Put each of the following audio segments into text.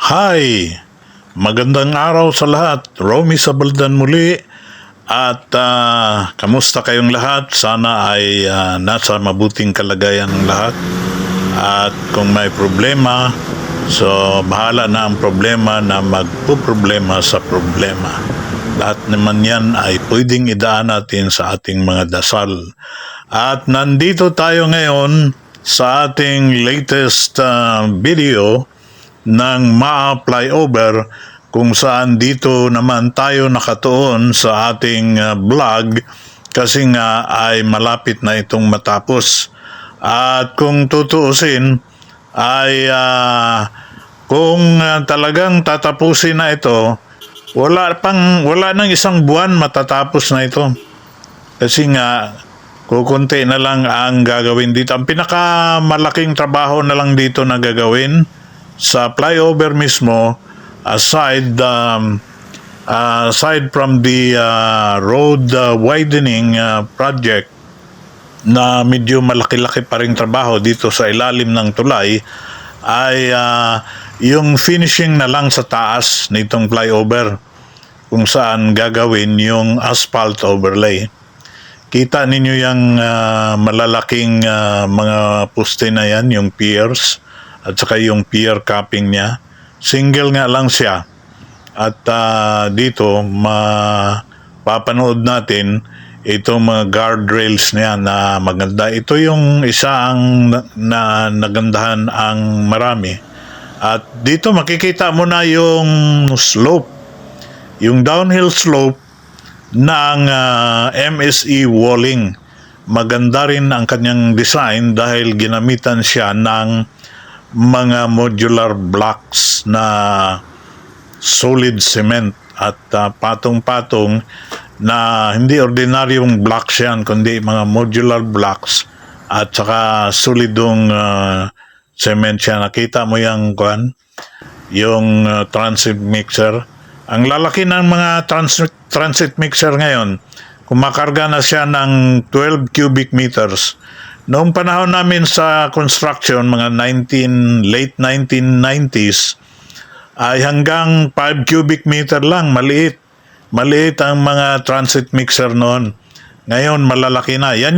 Hi! Magandang araw sa lahat. Romy Sabaldan muli at kamusta kayong lahat? Sana ay nasa mabuting kalagayan ng lahat. At kung may problema, so bahala na ang problema na magpuproblema sa problema. Lahat naman yan ay pwedeng idaan natin sa ating mga dasal. At nandito tayo ngayon sa ating latest video ng MAA flyover kung saan dito naman tayo nakatuon sa ating vlog kasi nga ay malapit na itong matapos. At kung tutuusin ay kung talagang tatapusin na ito, wala nang isang buwan matatapos na ito. Kasi nga kukunti na lang ang gagawin dito. Ang pinakamalaking trabaho na lang dito na gagawin sa flyover mismo, aside from the road widening project na medyo malaki-laki pa ring trabaho dito sa ilalim ng tulay, ay yung finishing na lang sa taas nitong flyover kung saan gagawin yung asphalt overlay. Kita ninyo yung malalaking mga poste na yan, yung piers at saka yung pier capping niya. Single nga lang siya. At dito mapapanood natin itong mga guardrails niya na maganda. Ito yung isa ang nagandahan ang marami. At dito makikita mo na yung slope, yung downhill slope ng MSE walling. Maganda rin ang kanyang design dahil ginamitan siya ng mga modular blocks na solid cement at patong-patong na hindi ordinaryong blocks yan kundi mga modular blocks at saka solidong cement siya. Nakita mo yung transit mixer. Ang lalaki ng mga transit mixer ngayon, kumakarga na siya ng 12 cubic meters. Noong panahon namin sa construction, mga late 1990s, ay hanggang 5 cubic meter lang, maliit. Maliit ang mga transit mixer noon. Ngayon, malalaki na. Yan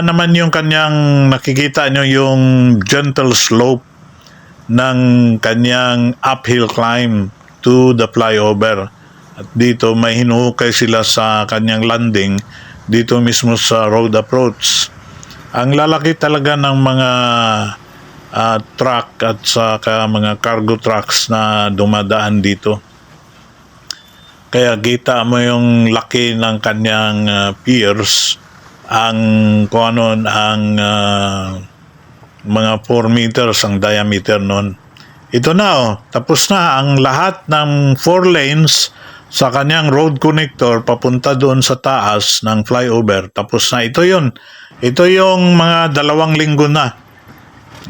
naman yung kanyang, nakikita nyo yung gentle slope ng kanyang uphill climb to the flyover. At dito may hinuhukay sila sa kanyang landing dito mismo sa road approach. Ang lalaki talaga ng mga truck at saka mga cargo trucks na dumadaan dito. Kaya kita mo yung laki ng kanyang piers, ang mga 4 meters ang diameter nun. Ito na tapos na ang lahat ng 4 lanes sa kanyang road connector papunta doon sa taas ng flyover. Tapos na ito yun. Ito yung mga 2 linggo na.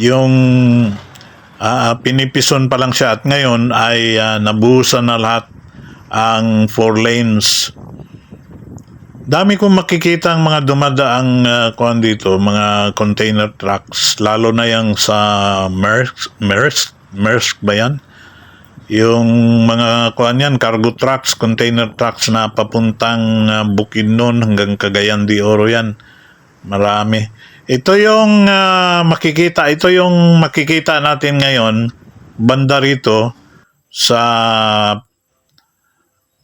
Yung pinipison pa lang siya at ngayon ay nabuhusan na lahat ang 4 lanes. Dami kong makikita ang mga dumadaang dito, mga container trucks, lalo na yung sa Maersk ba yan? Yung mga cargo trucks, container trucks na papuntang Bukidnon hanggang Cagayan de Oro yan. Marami. Ito yung makikita natin ngayon banda rito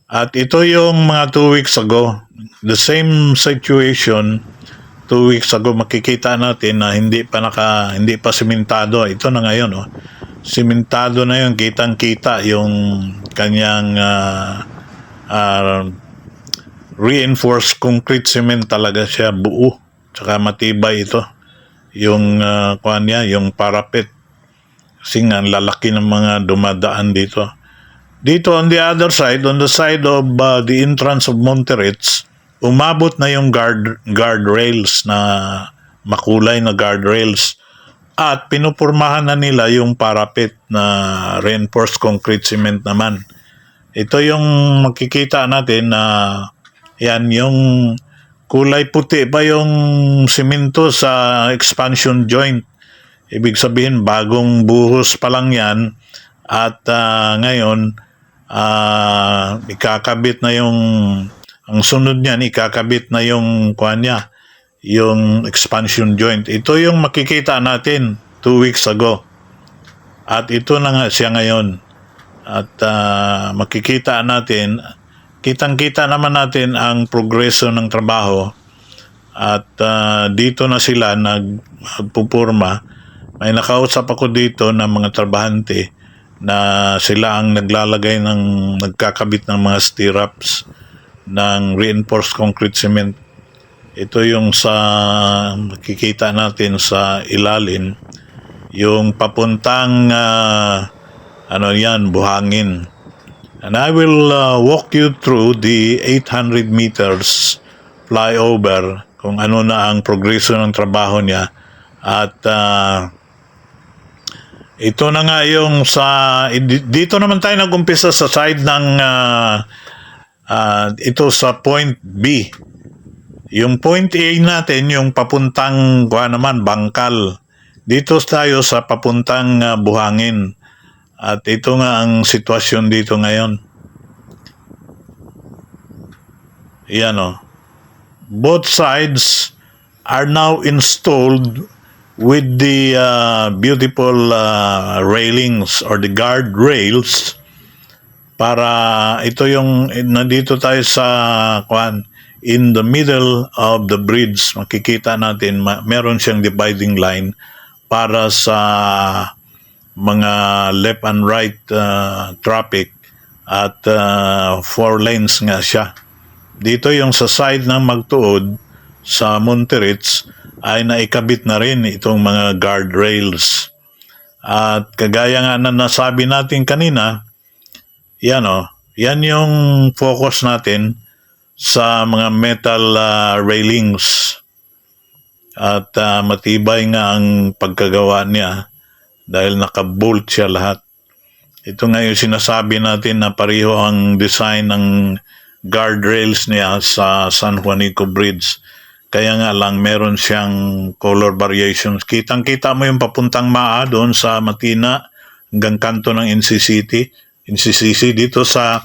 at ito yung mga 2 weeks ago. The same situation 2 weeks ago, makikita natin na hindi pa simentado. Ito na ngayon, simentado na yun, kitang-kita yung kanyang reinforced concrete cement talaga siya, buo. Tsaka matibay ito. Yung yung parapet. Kasi nga, lalaki ng mga dumadaan dito. Dito on the other side, on the side of the entrance of Monterrey, umabot na yung guardrails na makulay na guardrails. At pinupurmahan na nila yung parapet na reinforced concrete cement naman. Ito yung makikita natin na yan yung kulay puti pa yung simento sa expansion joint. Ibig sabihin bagong buhos pa lang yan At ngayon, ikakabit na ang sunod niyan, ikakabit na yung kuan niya, yung expansion joint. Ito yung makikita natin 2 weeks ago. At ito na nga siya ngayon. At makikita natin, kitang-kita naman natin ang progreso ng trabaho. At dito na sila nagpupurma. May nakausap ako dito ng mga trabahante na sila ang nagkakabit ng mga stirrups ng reinforced concrete cement. Ito yung makikita natin sa ilalim, yung papuntang buhangin. And I will walk you through the 800 meters flyover, kung ano na ang progreso ng trabaho niya. At ito na nga yung dito naman tayo nag-umpisa sa side ng ito sa point B. Yung point A natin, yung papuntang bangkal. Dito tayo sa papuntang buhangin. At ito nga ang sitwasyon dito ngayon. Yan o. Both sides are now installed with the beautiful railings or the guard rails, para ito yung nandito tayo sa in the middle of the bridge. Makikita natin meron siyang dividing line para sa mga left and right traffic, at 4 lanes nga siya. Dito yung sa side ng Magtuod sa Monterich ay naikabit na rin itong mga guardrails. At kagaya nga na nasabi natin kanina, yan yung focus natin sa mga metal railings. At matibay nga ang pagkagawa niya dahil nakabolt siya lahat. Ito nga yung sinasabi natin na pareho ang design ng guardrails niya sa San Juanico Bridge. Kaya nga lang meron siyang color variations. Kitang-kita mo yung papuntang Maa doon sa Matina hanggang kanto ng NCCC dito sa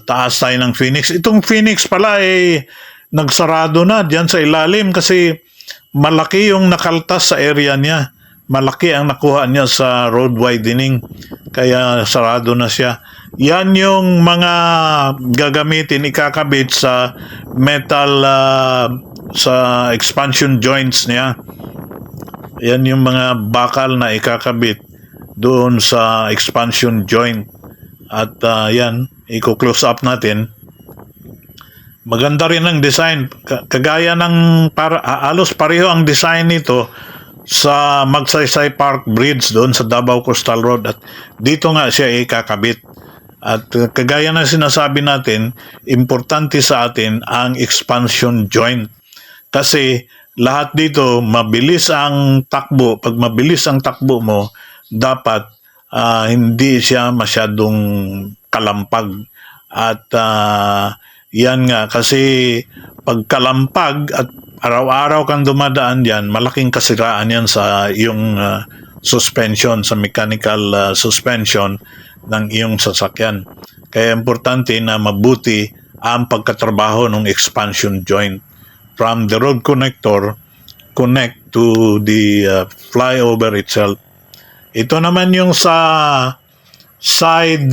taas tayo ng Phoenix. Itong Phoenix pala nagsarado na diyan sa ilalim kasi malaki yung nakaltas sa area niya. Malaki ang nakuha niya sa road widening, kaya sarado na siya. Yan yung mga gagamitin, ikakabit sa metal, sa expansion joints niya. Yan yung mga bakal na ikakabit doon sa expansion joint. At yan, i-close up natin. Maganda rin ang design. Kagaya ng halos pareho ang design nito sa Magsaysay Park Bridge doon sa Davao Coastal Road, at dito nga siya ikakabit. At kagaya na sinasabi natin, importante sa atin ang expansion joint kasi lahat dito mabilis ang takbo. Pag mabilis ang takbo mo, dapat hindi siya masyadong kalampag. At yan nga, kasi pag kalampag at araw-araw kang dumadaan diyan, malaking kasiraan yan sa iyong suspension, sa mechanical suspension ng iyong sasakyan. Kaya importante na mabuti ang pagkatrabaho ng expansion joint. From the road connector, connect to the flyover itself. Ito naman yung sa side,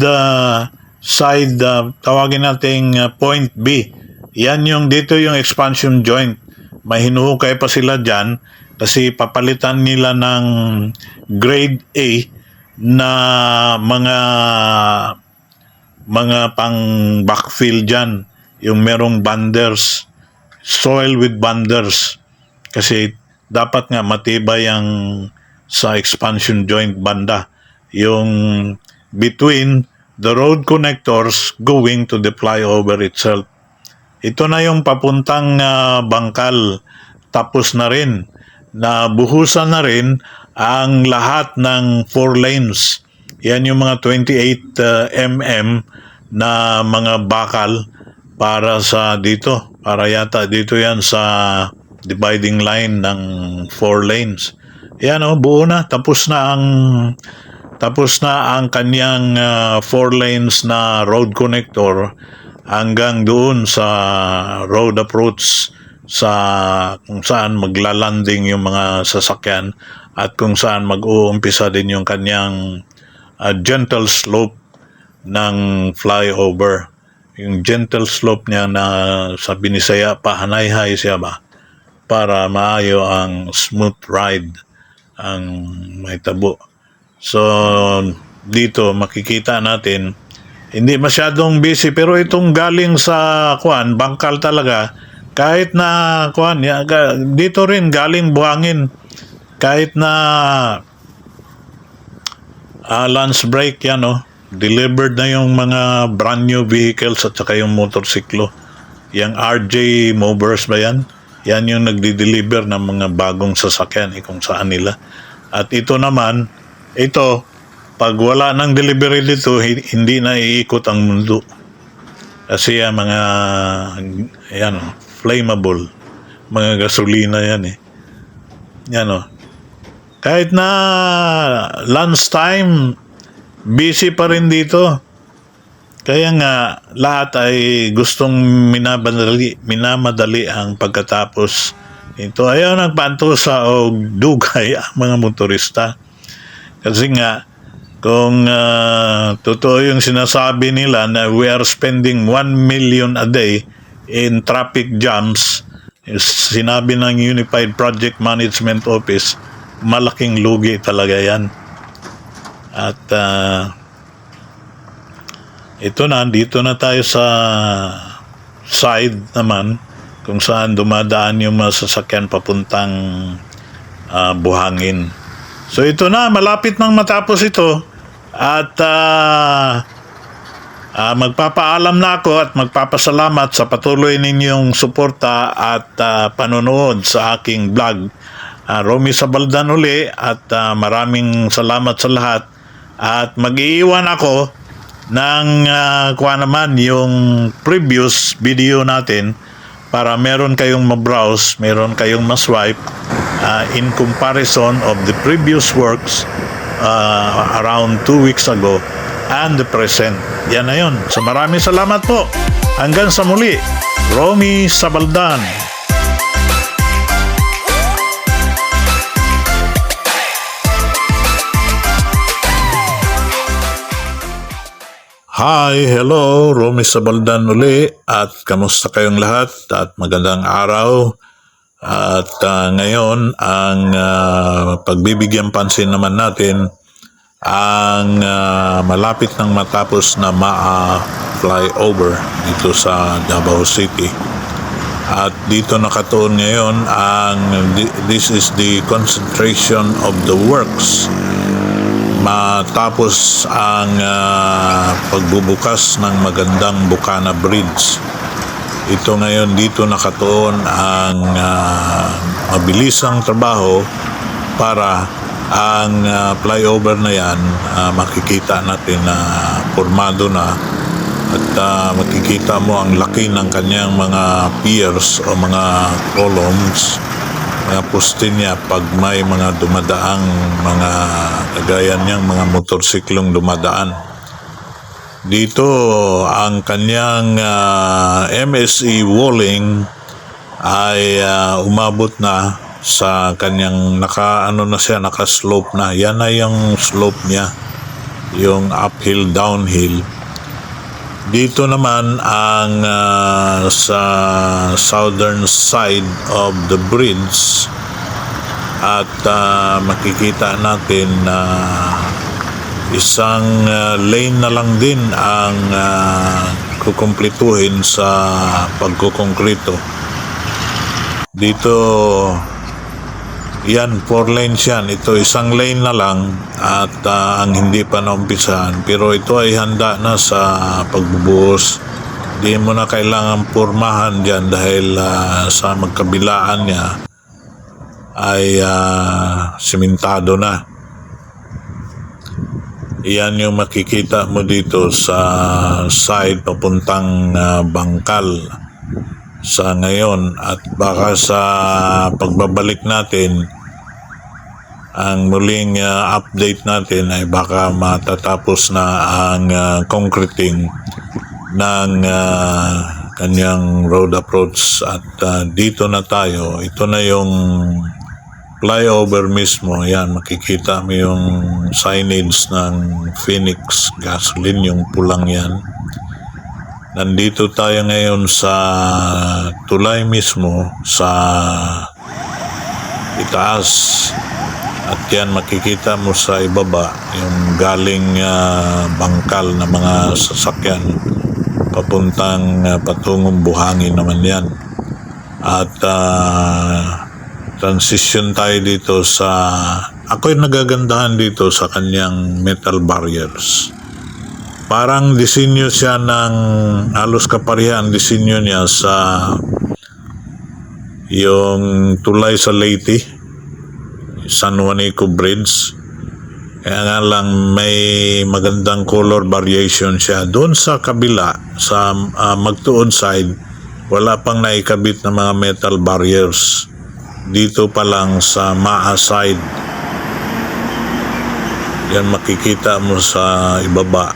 tawagin nating point B. Yan yung dito yung expansion joint. May hinuhukay pa sila dyan kasi papalitan nila ng grade A na mga pang backfill dyan. Yung merong banders, soil with banders. Kasi dapat nga matibay ang sa expansion joint banda. Yung between the road connectors going to the flyover itself. Ito na yung papuntang bangkal. Tapos na rin. Nabuhusan na rin ang lahat ng 4 lanes. Yan yung mga 28 mm na mga bakal para sa dito. Para yata dito yan sa dividing line ng 4 lanes. Yan buo na. Tapos na tapos na ang kanyang 4 lanes na road connector hanggang doon sa road approach sa kung saan maglalanding yung mga sasakyan at kung saan mag-uumpisa din yung kanyang gentle slope ng flyover. Yung gentle slope niya na sa Binisaya pa, hanay-hay siya ba? Para maayo ang smooth ride, ang may tabo. So, dito makikita natin, hindi masyadong busy, pero itong galing sa bangkal talaga, kahit na dito rin galing buhangin, kahit na lunch break yan, delivered na yung mga brand new vehicles at saka yung motorsiklo. Yung RJ Movers ba yan? Yan yung nagdi-deliver ng mga bagong sasakyan kung saan nila. At ito naman, pag wala ng delivery dito, hindi na iikot ang mundo. Kasi yung mga flammable, mga gasolina yan Kahit na lunchtime, busy pa rin dito. Kaya nga, lahat ay gustong minamadali ang pagkatapos ito. Ayaw nagpantusa o dugay ang mga motorista. Kasi nga, kung totoo yung sinasabi nila na we are spending 1 million a day in traffic jams, sinabi ng Unified Project Management Office, malaking lugi talaga yan. At dito na tayo sa side naman kung saan dumadaan yung mga sasakyan papuntang buhangin. So ito na, malapit nang matapos ito at magpapaalam na ako at magpapasalamat sa patuloy ninyong suporta at panonood sa aking vlog. Romy Sabaldan uli at maraming salamat sa lahat at mag-iiwan ako ng naman yung previous video natin para meron kayong ma-browse, meron kayong ma-swipe in comparison of the previous works around 2 weeks ago and the present. Yan na yun. So maraming salamat po. Hanggang sa muli, Romy Sabaldan. Hi, hello, Romy Sabaldan uli at kamusta kayong lahat at magandang araw at ngayon ang pagbibigyan pansin naman natin ang malapit nang matapos na MAA flyover dito sa Davao City at dito nakatuon ngayon this is the concentration of the works matapos ang pagbubukas ng magandang Bukana Bridge. Ito ngayon dito nakatuon ang mabilisang trabaho para ang flyover na yan makikita natin na formado na at makikita mo ang laki ng kanyang mga piers o mga columns, mga poste niya pag may mga dumadaang mga kagaya niyang mga motorsiklong dumadaan. Dito ang kanyang MSE walling ay umabot na sa kanyang naka-slope na. Yan na yung slope niya, yung uphill, downhill. Dito naman ang sa southern side of the bridge at makikita natin na isang lane na lang din ang kukumplituhin sa pagkukongkrito. Dito yan, 4 lanes yan. Ito isang lane na lang at ang hindi pa naumpisahan. Pero ito ay handa na sa pagbubuhos. Di mo na kailangan pormahan dyan dahil sa magkabilaan niya ay simentado na. Iyan yung makikita mo dito sa side papuntang Bangkal sa ngayon at baka sa pagbabalik natin ang muling update natin ay baka matatapos na ang concreting ng kanyang road approach at dito na tayo. Ito na yung flyover mismo. Yan, makikita mo yung signage ng Phoenix Gasoline, yung pulang yan. Nandito tayo ngayon sa tulay mismo sa itaas. At yan, makikita mo sa ibaba yung galing bangkal na mga sasakyan papuntang patungong Buhangin naman yan. At transition tayo dito sa, ako'y nagagandahan dito sa kanyang metal barriers. Parang disenyo siya ng halos kapareha ang disenyo niya sa yung tulay sa Leyte, San Juanico Bridge. Kaya nga lang may magandang color variation siya. Doon sa kabila, sa magtuod side, wala pang naikabit na mga metal barriers. Dito pa lang sa Maa side. Yan makikita mo sa ibaba,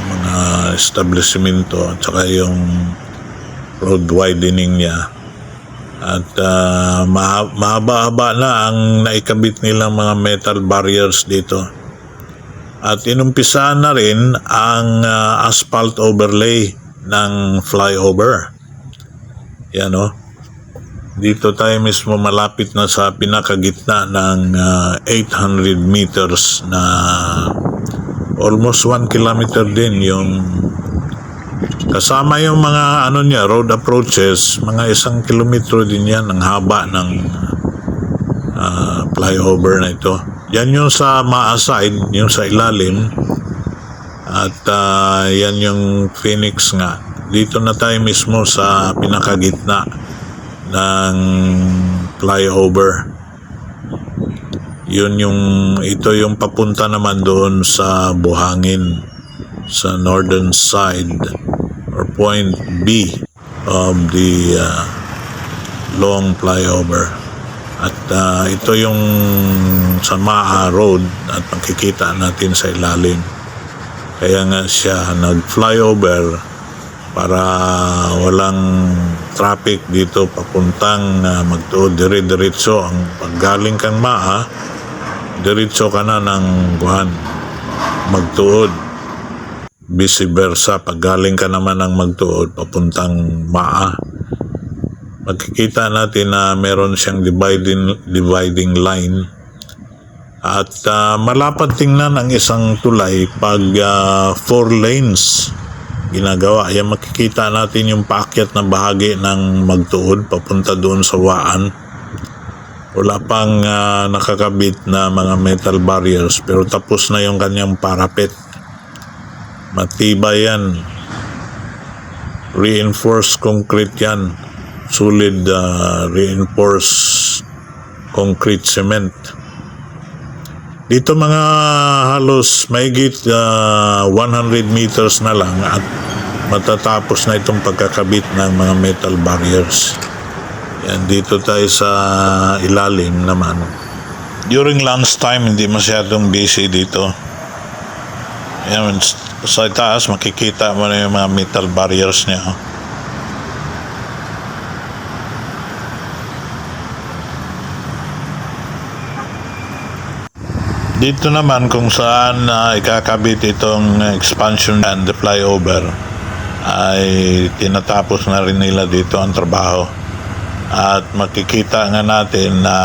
mga establishmento at saka yung road widening niya. At mahaba-haba na ang naikabit nilang mga metal barriers dito. At inumpisahan na rin ang asphalt overlay ng flyover. Yan o. Dito tayo mismo malapit na sa pinakagitna ng 800 meters na almost 1 kilometer din yung kasama yung mga road approaches, mga 1 kilometro din yan ang haba ng flyover na ito. Yan yung sa Maa side, yung sa ilalim. At yan yung Phoenix nga. Dito na tayo mismo sa pinakagitna ng flyover. Ito yung papunta naman doon sa Buhangin, sa northern side or point B of the long flyover. At ito yung sa Maa Road at makikita natin sa ilalim. Kaya nga siya nag-flyover para walang traffic dito papuntang magtuod dire-diretso. Ang paggaling kang Maa, diretso ka na ng magtuod. Vice versa, pag galing ka naman ng magtuod papuntang Maa, makikita natin na meron siyang dividing line. At malapad tingnan ang isang tulay pag 4 lanes ginagawa. Yan, makikita natin yung paakyat na bahagi ng magtuod papunta doon sa Waan. Wala pang nakakabit na mga metal barriers pero tapos na yung kanyang parapet. Matibay yan. Reinforced concrete yan. Solid reinforced concrete cement. Dito mga halos mahigit 100 meters na lang at matatapos na itong pagkakabit ng mga metal barriers. Yan, dito tayo sa ilalim naman. During lunch time, hindi masyadong busy dito. Yan, sa itaas, makikita mo na yung mga metal barriers niya. Dito naman kung saan ikakabit itong expansion and the flyover ay tinatapos na rin nila dito ang trabaho. At makikita nga natin na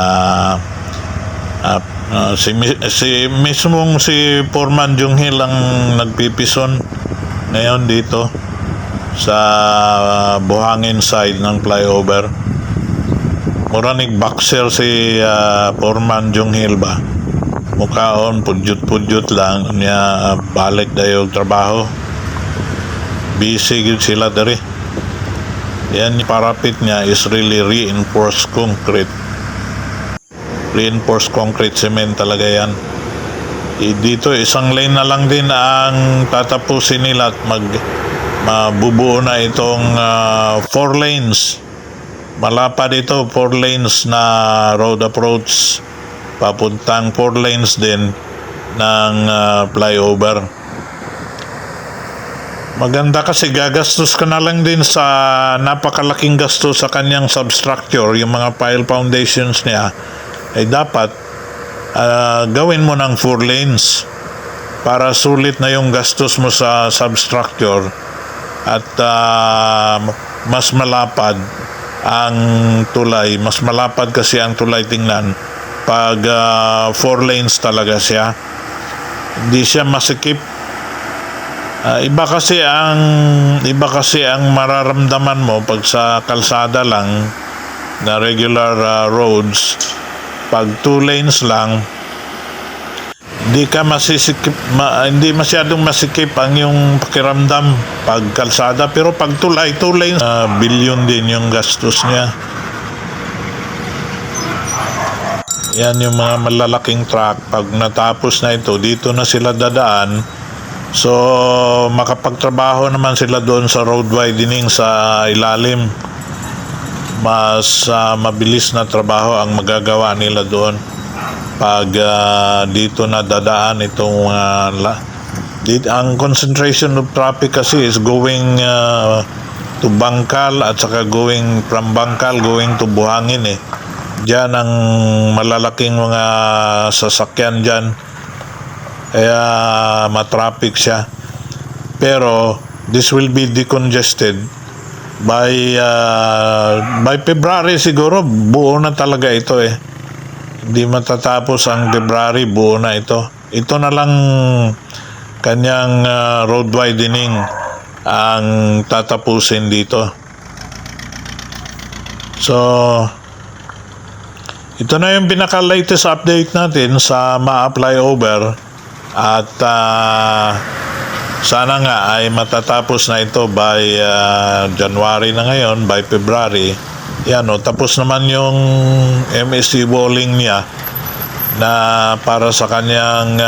si Foreman Junghil ang nagpipison ngayon dito sa Buhangin side ng flyover. Muranig boxer si Foreman Junghil ba? Mukhaon, pudyot-pudyot lang niya, balik dayo trabaho. Busy gid sila dere. Yan, yung parapet niya is really reinforced concrete. Reinforced concrete cement talaga yan. Dito isang lane na lang din ang tatapusin nila at mabubuo na itong 4 lanes. Malapad ito, 4 lanes na road approach. papuntang 4 lanes din ng flyover. Maganda kasi gagastos ka na lang din sa napakalaking gasto sa kanyang substructure, yung mga pile foundations niya, ay dapat gawin mo ng 4 lanes para sulit na yung gastos mo sa substructure at mas malapad ang tulay. Mas malapad kasi ang tulay tingnan pag 4 lanes talaga siya. Hindi siya masikip. Iba kasi ang mararamdaman mo pag sa kalsada lang na regular roads. Pag 2 lanes lang, hindi masyadong masikip ang yung pakiramdam pag kalsada. Pero pag tulay, 2 lanes, billion din yung gastos niya. Yan yung mga malalaking truck. Pag natapos na ito, dito na sila dadaan. So, makapagtrabaho naman sila doon sa road widening sa ilalim. Mas mabilis na trabaho ang magagawa nila doon. Pag dito na dadaan itong ang concentration of traffic kasi is going to Bangkal at saka going from Bangkal going to Buhangin eh. Diyan ang malalaking mga sasakyan dyan. Kaya matraffic siya. Pero this will be decongested by February siguro. Buo na talaga ito eh. Hindi matatapos ang February, buo na ito. Ito na lang kanyang road widening ang tatapusin dito. So, ito na yung pinaka-latest update natin sa MAA flyover. At sana nga ay matatapos na ito by January na ngayon, by February. Yan o, tapos naman yung MSC walling niya na para sa kanyang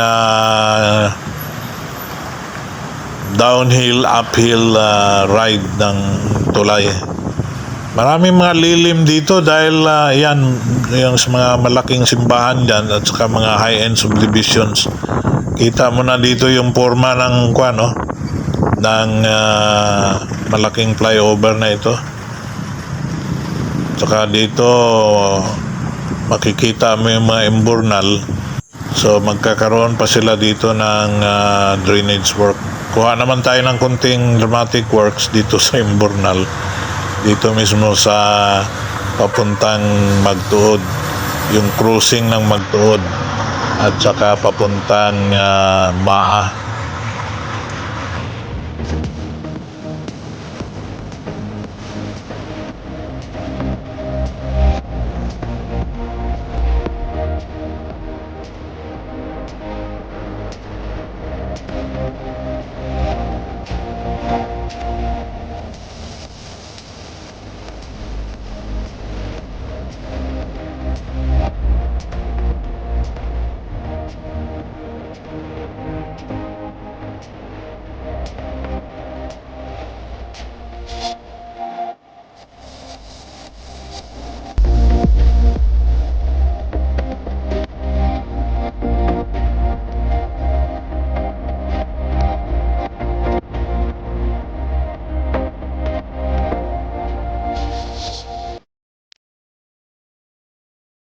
downhill, uphill ride ng tulay. Maraming mga lilim dito dahil yan, yung mga malaking simbahan dyan at saka mga high-end subdivisions. Kita mo na dito yung forma ng ng malaking flyover na ito. Saka dito makikita mo yung mga imburnal. So magkakaroon pa sila dito ng drainage work. Kuha naman tayo ng kunting dramatic works dito sa imburnal. Dito mismo sa papuntang Magtuod, yung cruising ng Magtuod at saka papuntang MAA.